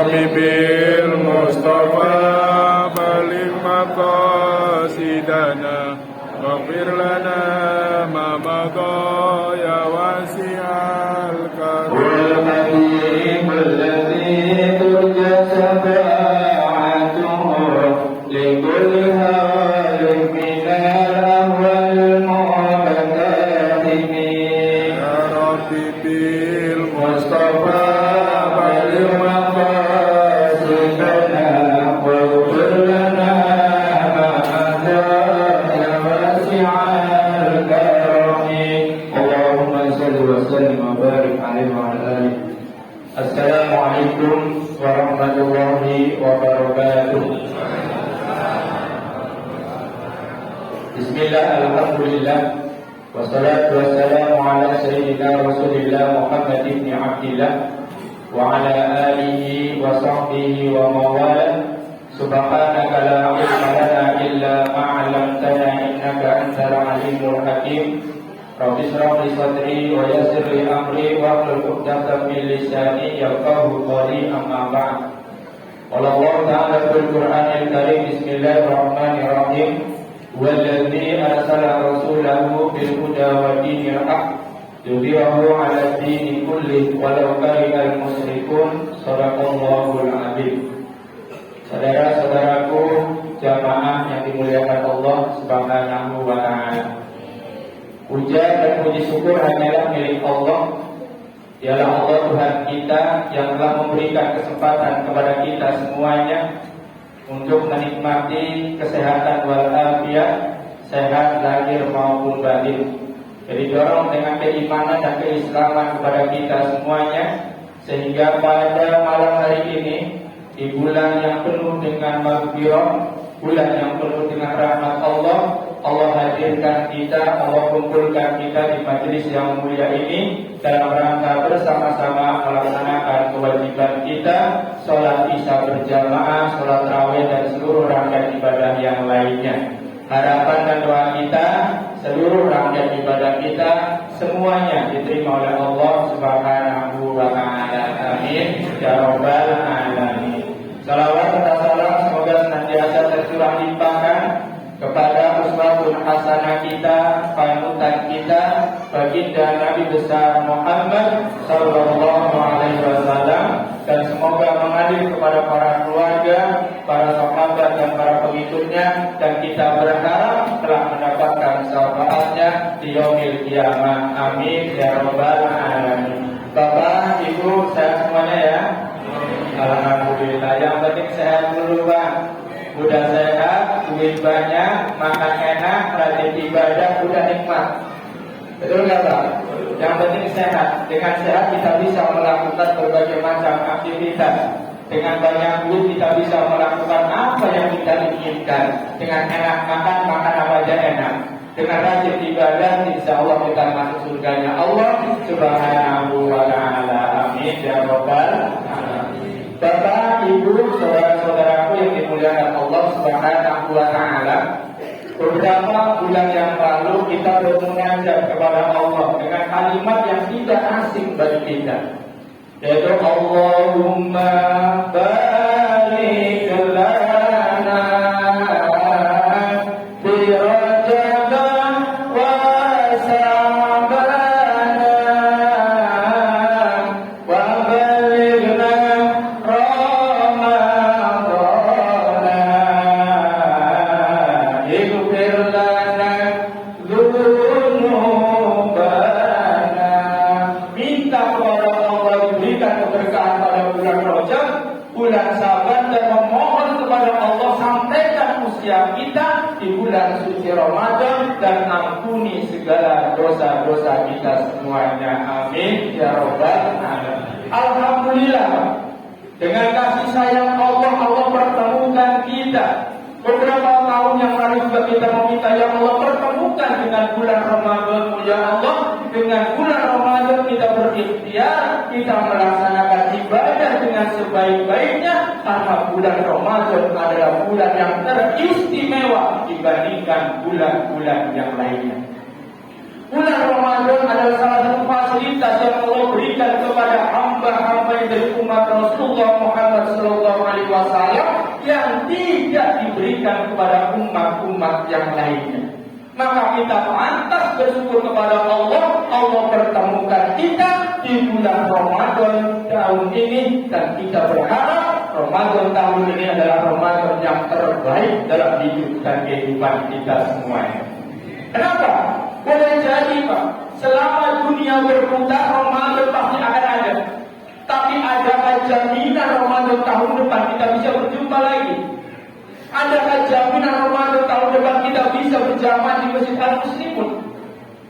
Habibil Mustafa Balik maqasidana Waghfir lana ma madha ya wasi'al karim Qul habibul ladzi turja syafa'atuhu likulli hawalin minal ahwal mu'abadahimi Ya Rabbi bil Mustafa Balik maqasidana waghfir lana ma madha ya wasi'al karim Allahumma salli wa sallim wa barik alaihi wa ala alihi. Assalamualaikum warahmatullahi wabarakatuh. Bismillah, alhamdulillah, wassalatu wassalamu ala sayyidina Rasulillah Muhammad ibn Abdillah wa ala alihi wa sahbihi wa mawala. Subhanaka la ilma lana illa ma 'allamtana innaka antal alimul hakim. Rabbi shrah li sadri wa yassir li amri wa hlul 'uqdatam min lisani yafqahu qawli, amma ba'd. Qala Allah ta'ala fil Qur'anil Karim, bismillahirrahmanirrahim. Walladzi arsala rasulahu bil huda wa dinil haqq yudhhirahu 'ala dini kulli walau karihal musyrikun. Shadaqallahul 'azim. Saudara-saudaraku jamaah yang dimuliakan Allah Subhanahu wa ta'ala, puja dan puji syukur hanyalah milik Allah. Dialah Allah Tuhan kita yang telah memberikan kesempatan kepada kita semuanya untuk menikmati kesehatan walafiat, sehat lahir maupun batin. Jadi dorong dengan keimanan dan keislaman kepada kita semuanya, sehingga pada malam hari ini di bulan yang penuh dengan maghfirah, bulan yang penuh dengan rahmat Allah, Allah hadirkan kita, Allah kumpulkan kita di majelis yang mulia ini dalam rangka bersama-sama melaksanakan kewajiban kita, sholat isya berjamaah, sholat tarawih dan seluruh rangkaian ibadah yang lainnya. Harapan dan doa kita, seluruh rangkaian ibadah kita semuanya diterima oleh Allah Subhanahu wa ta'ala. Amin ya rabbal alamin. Salawat serta salam semoga senantiasa tercurah limpahkan kepada uswatun hasanah kita, panutan kita, baginda Nabi besar Muhammad sallallahu alaihi wasallam, dan semoga mengalir kepada para keluarga, para sahabat dan para pengikutnya, dan kita berharap telah mendapatkan syafaatnya di yaumil qiyamah. Amin ya rabbal alamin. Bapak, Ibu, sehat semuanya ya? Alhamdulillah. Yang penting sehat dulu, Bang. Udah sehat, duit banyak, makan enak, rajin ibadah, udah nikmat. Betul nggak, Bang? Yang penting sehat. Dengan sehat kita bisa melakukan berbagai macam aktivitas. Dengan banyak duit kita bisa melakukan apa yang kita inginkan. Dengan enak makan, makan apa aja enak. Dengan rajin ibadah, insya Allah kita masuk surganya Allah Subhanahu wa ta'ala. Amin ya rabbal alamin. Bapak, Ibu, saudara-saudaraku yang dimuliakan Allah Subhanahu wa ta'ala, beberapa bulan yang lalu kita bermunajat kepada Allah dengan kalimat yang tidak asing bagi kita, yaitu Allahumma barik lana fi Rajab wa Sya'ban wa balighna Ramadhan ighfir lana dzunubana. Minta kepada Allah diberikan keberkahan pada bulan Rajab, bulan Sya'ban, dan memohon kepada Allah sampaikan usia kita di bulan suci Ramadan, dan ampuni segala dosa-dosa kita semuanya. Amin ya rabbal alamin. Alhamdulillah, dengan kasih sayang Allah, Allah pertemukan kita. Beberapa tahun yang lalu juga kita meminta, ya Allah pertemukan dengan bulan Ramadan, ya Allah. Dengan bulan Ramadan kita berikhtiar, kita melaksanakan ibadah dengan sebaik-baiknya, karena bulan Ramadan adalah bulan yang teristimewa dibandingkan bulan-bulan yang lainnya. Bulan Ramadan adalah salah satu fasilitas yang Allah berikan kepada hamba-hamba yang dari umat Rasulullah Muhammad SAW yang tidak diberikan kepada umat-umat yang lainnya. Maka kita pantas bersyukur kepada Allah. Allah pertemukan kita di bulan Ramadan tahun ini, dan kita berharap Ramadan tahun ini adalah Ramadan yang terbaik dalam hidup dan kehidupan kita semuanya. Kenapa? Boleh jadi Pak, selama dunia berputar Ramadan pasti akan ada. Tapi adakah jaminan Ramadan tahun depan kita bisa berjumpa lagi? Adakah jaminan Ramadan tahun depan kita bisa berjamaah di Masjid Al-Muslimun?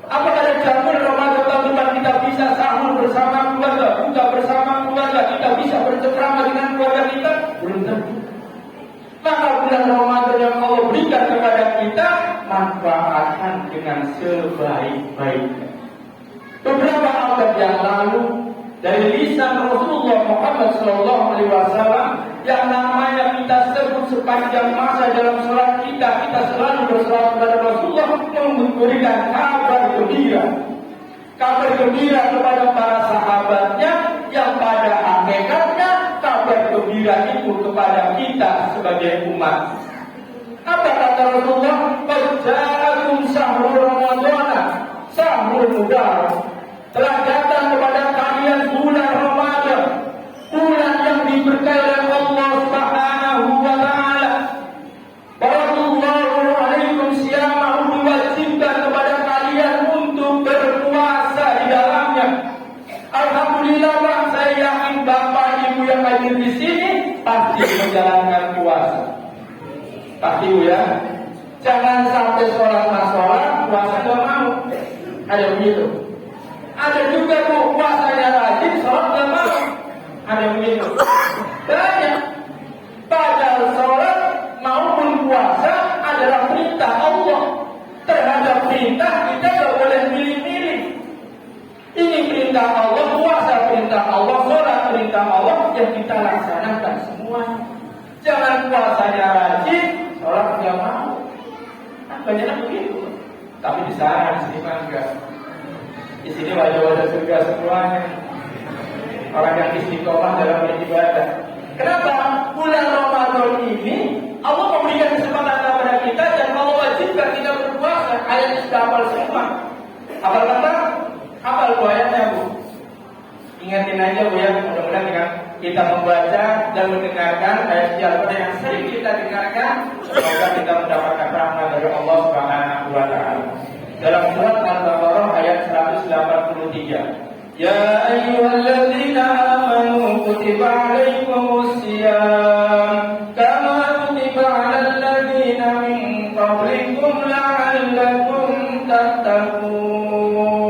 Apakah ada jaminan Ramadan tahun depan kita bisa sahur bersama keluarga, buka bersama keluarga, kita bisa bercengkrama dengan keluarga kita? Belum tentu. Maka bulan Ramadan yang Allah berikan kepada kita, manfaatkan dengan sebaik-baiknya. Beberapa abad yang lalu, dari lisan Rasulullah Muhammad SAW, yang namanya kita sebut sepanjang masa dalam sholat kita selalu bersolawat kepada Rasulullah, memberikan kabar gembira. Kabar gembira kepada para sahabatnya, yang pada hakikatnya kabar gembira itu kepada kita sebagai umat. Apa kata Rasulullah? Faja'akum syahrul Ramadan, syahrul mubarak. Telah datang kepada kalian bulan Ramadan, bulan yang diberkahi oleh Allah Subhanahu wa taala. Barakallahul alaikum siyamahu, diwajibkan kepada kalian untuk berpuasa di dalamnya. Alhamdulillah Pak, saya yakin Bapak Ibu yang hadir di sini pasti menjalankan puasa. Pasti Bu ya. Jangan sampai sholat puasa nggak mau. Ada begitu. Ada juga Bu, puasanya rajin, sholat nggak mau. Ada begitu. Banyak. Padahal sholat maupun puasa adalah perintah Allah. Terhadap perintah kita nggak boleh milih-milih. Ini perintah Allah, puasa perintah Allah, sholat perintah Allah, yang kita laksanakan semua. Jangan puasanya rajin, sholat nggak mau. Kan banyaknya begitu. Tapi di sana, di sini kan enggak. Di sini wajah-wajah surga semuanya. Orang yang istiqomah dalam beribadah. Kenapa? Bulan Ramadan ini Allah memberikan kesempatan kepada kita dan Allah wajibkan kita berpuasa. Ayatnya sudah hafal semua. Hafal kata? Hafal Bu ayatnya Bu. Ingatin aja Bu ya. Mudah-mudahan dengan kita membaca dan mendengarkan ayat Al-Quran yang sering kita dengarkan, semoga kita mendapatkan rahmat dari Allah Subhanahu wa taala. Dalam surat Al-Baqarah ayat 183. Ya ayyuhalladzina amanu kutiba 'alaikumusiyam kama kutiba 'alal ladzina min qablikum la'allakum tattaqun.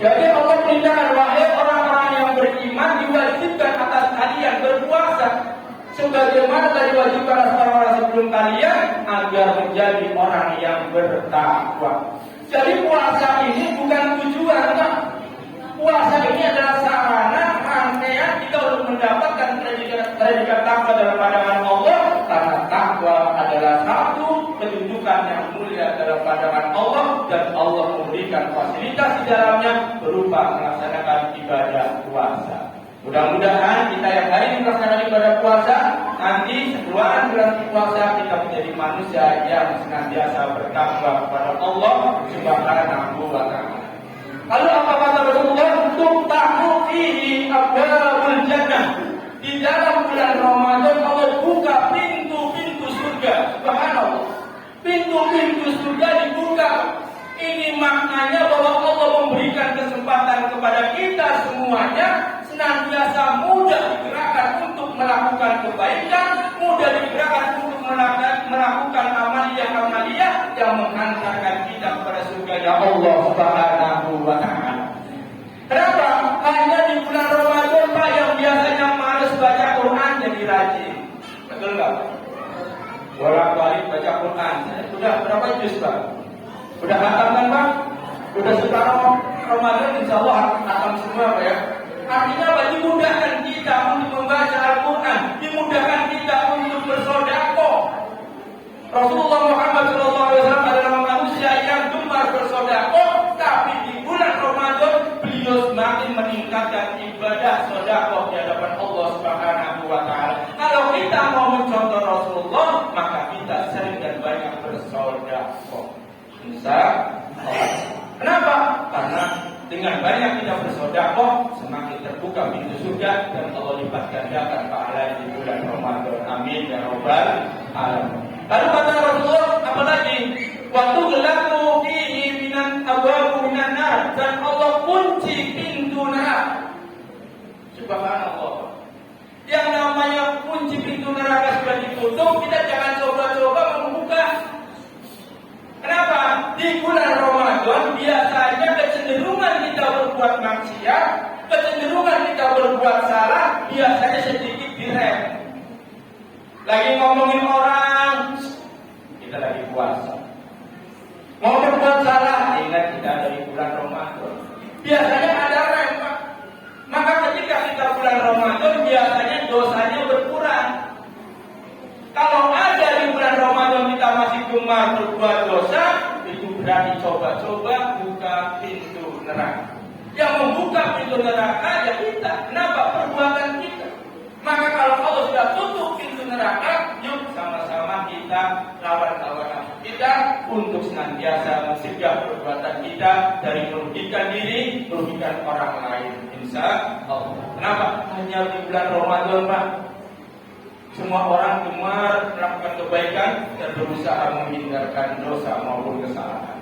Jadi Allah perintahkan, wahai orang-orang yang beriman, diwajibkan atas kalian berpuasa sebagaimana telah diwajibkan atas orang-orang sebelum kalian, agar menjadi orang yang bertakwa. Jadi puasa ini bukan tujuan, Pak. Puasa ini adalah sarana rangkaian kita untuk mendapatkan predikat takwa dalam pandangan Allah, karena takwa adalah satu kedudukan yang mulia dalam pandangan Allah, dan Allah memberikan fasilitas di dalamnya berupa melaksanakan ibadah puasa. Mudah-mudahan kita yang hari ini melaksanakan ibadah puasa, nanti setelah bulan puasa kita menjadi manusia yang senantiasa bertakwa kepada Allah Subhanahu wa taala. Lalu apa kata Rasulullah? Tuftahu fihi abwabul jannah. Di dalam bulan Ramadan Allah buka pintu-pintu surga. Subhanallah. Pintu-pintu surga dibuka. Ini maknanya bahwa Allah memberikan kesempatan kepada kita semuanya senantiasa mudah digerakkan untuk melakukan kebaikan, mudah digerakkan untuk melakukan amaliyah-amaliyah yang mengantarkan kita kepada surga Allah Subhanahu wa taala. Kenapa? Hanya di bulan Ramadan Pak yang biasanya malas baca Quran jadi rajin. Betul nggak? Bolak-balik baca Quran. Sudah berapa juz Pak? Sudah hatam kan Pak? Sudah separuh Ramadan insya Allah hatam semua Pak ya. Artinya apa? Dimudahkan kita untuk membaca Al-Quran, dimudahkan kita untuk bersedekah. Rasulullah Muhammad SAW adalah manusia yang gemar Subhanahu wa ta'ala. Kalau kita mau mencontoh Rasulullah, maka kita sering dan banyak bersedekah. Insya Allah. Kenapa? Karena dengan banyak kita bersedekah, semakin terbuka pintu surga dan Allah lipat gandakan pahala di bulan Ramadan. Amin ya rabbal alamin. Lalu kata Rasulullah apalagi? Waktu gelaku fihi minan abwabu minan nar, dan Allah kunci pintu neraka. Subhanallah. Yang namanya kunci pintu neraka sudah ditutup, kita jangan coba-coba membuka. Kenapa? Di bulan Ramadan biasanya kecenderungan kita berbuat maksiat, kecenderungan kita berbuat salah, biasanya sedikit direm. Lagi ngomongin orang, kita lagi puasa. Mau berbuat salah, ingat kita dari bulan Ramadan. Biasanya ada rem, Pak. Maka ketika kita bulan Ramadan, biasanya dosanya berkurang. Kalau ada di bulan Ramadan kita masih gemar berbuat dosa, itu berarti coba-coba buka pintu neraka. Yang membuka pintu neraka ya kita. Kenapa? Perbuatan kita. Maka kalau Allah sudah tutup pintu neraka, yuk sama-sama kita lawan kita untuk senantiasa mencegah perbuatan kita dari merugikan diri, merugikan orang lain. Insya Allah. Kenapa? Hanya di bulan Ramadan, Pak. Semua orang gemar melakukan kebaikan dan berusaha menghindarkan dosa maupun kesalahan.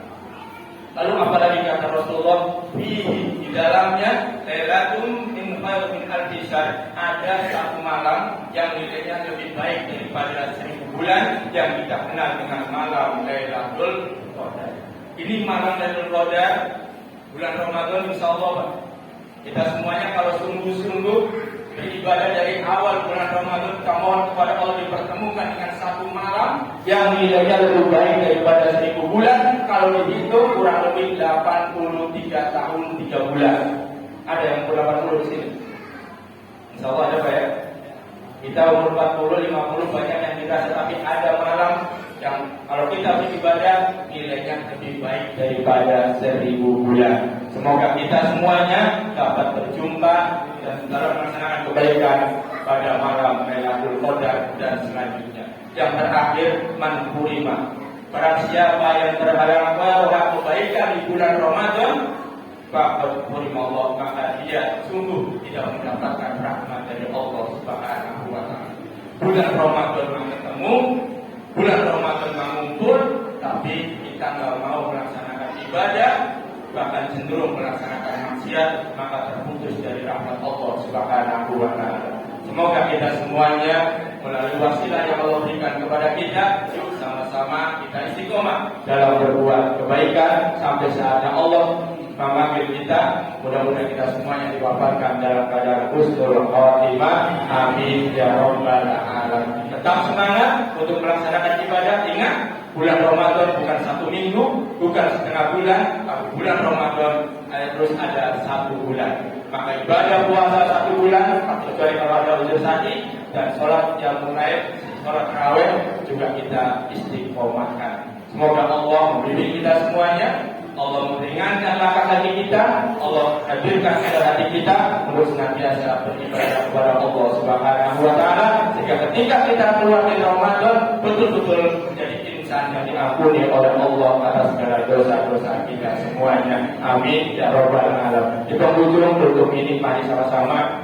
Lalu apalagi kata Rasulullah, di dalamnya lailatul min khairin alfi syahr, ada satu malam yang nilainya lebih baik daripada 1000 bulan yang kita kenal dengan malam Lailatul Qadar. Ini malam Lailatul Qadar bulan Ramadan, insyaallah Pak. Kita semuanya kalau sungguh-sungguh beribadah dari awal bulan Ramadan, kita mohon kepada Allah dipertemukan dengan satu malam yang nilainya lebih baik daripada 1000 bulan. Kalau dihitung kurang lebih 83 tahun 3 bulan. Ada yang umur 80 di sini? Insya Allah ada Pak ya. Kita umur 40, 50 banyak yang dirasa, tapi ada malam yang kalau kita beribadah nilainya lebih baik daripada 1000 bulan. Semoga kita semuanya dapat berjumpa dan dalam melaksanakan kebaikan pada malam Lailatul Qadar dan selanjutnya. Yang terakhir, man hurima. Barang siapa yang terhalang oleh kebaikan di bulan Ramadan, faqad hurima Allah, maka dia sungguh tidak mendapatkan rahmat dari Allah Subhanahu wa ta'ala. Bulan Ramadan ketemu, bulan Ramadan mengumpul, tapi kita nggak mau melaksanakan ibadah, bahkan cenderung melaksanakan maksiat, maka terputus dari rahmat Allah Subhanahu wa ta'ala. Semoga kita semuanya melalui wasilah yang Allah berikan kepada kita, yuk sama-sama kita istiqomah dalam berbuat kebaikan sampai saatnya Allah memanggil kita. Mudah-mudahan kita semuanya diwafatkan dalam keadaan husnul khotimah. Amin ya rabbal alamin. Tetap semangat untuk melaksanakan ibadah. Ingat, bulan Ramadan bukan 1 minggu, bukan setengah bulan, tapi bulan Ramadan terus ada 1 bulan. Maka ibadah puasa 1 bulan, kecuali kalau ada udzur sakit, dan sholat yang mulai, sholat tarawih juga kita istiqomahkan. Semoga Allah membimbing kita semuanya, Allah meringankan langkah kaki kita, Allah hadirkan hati kita untuk senantiasa beribadah kepada Allah Subhanahu wa ta'ala, sehingga ketika kita keluar dari Ramadan betul-betul menjadi insan yang diampuni oleh Allah atas segala dosa-dosa kita semuanya. Amin ya rabbal alamin. Di penghujung tutup ini, mari sama-sama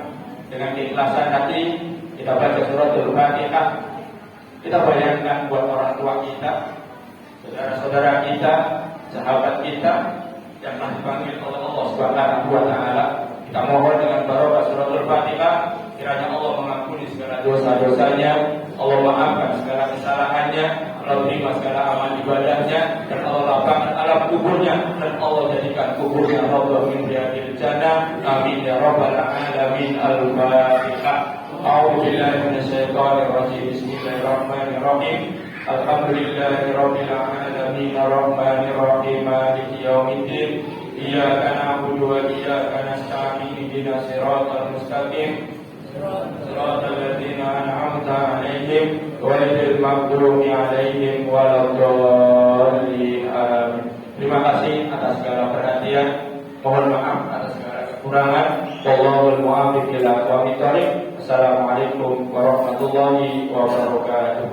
dengan keikhlasan hati kita baca suratul Fatihah. Kita bayangkan buat orang tua kita, saudara-saudara kita, sahabat kita yang telah dipanggil oleh Allah Subhanahu wa ta'ala. Kita mohon dengan barokah suratul Fatihah, kiranya Allah mengampuni segala dosa-dosanya, Allah maafkan segala kesalahannya, Allah terima segala amal ibadahnya, dan Allah lapangkan alam kuburnya, dan Allah jadikan kuburnya raudhah min riyadil jannah. Amin ya rabbal alamin. Al-Fatihah. A'udzu billahi minasyaitonir rajim. Bismillahirrahmanirrahim. Alhamdulillahi rabbil alamin. Arrahmanir rahim. Maliki yaumiddin. Iyyaka na'budu wa iyyaka nasta'in. Ihdinas siratal mustaqim. Siratal ladzina an'amta 'alaihim ghairil maghdubi 'alaihim waladdallin. Amin. Terima kasih atas segala perhatian. Mohon maaf atas segala kekurangan. Wallahul muwaffiq ila aqwamit thoriq. Wassalamualaikum warahmatullahi wabarakatuh.